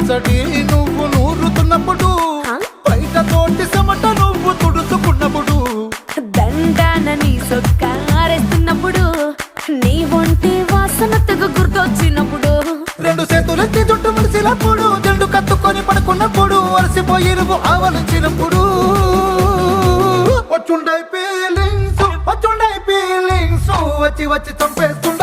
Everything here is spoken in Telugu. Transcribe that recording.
అలసటి నువ్వు నూరుతున్నప్పుడు, బయట తోటి చెమట నువ్వు తుడుచుకున్నప్పుడు, దండాన నీ సొక్క ఆరేస్తున్నప్పుడు, నీ ఒంటి వాసన తెగ గుర్తొచ్చినప్పుడు, రెండు చేతులెత్తి జుట్టు ముడిసినప్పుడు, జండు కత్తుకొని పడుకున్నప్పుడు, అలసిపోయి నువ్వు ఆవలించినప్పుడు, వచ్చుండై ఫీలింగ్స్ వచ్చి వచ్చి చంపేస్తు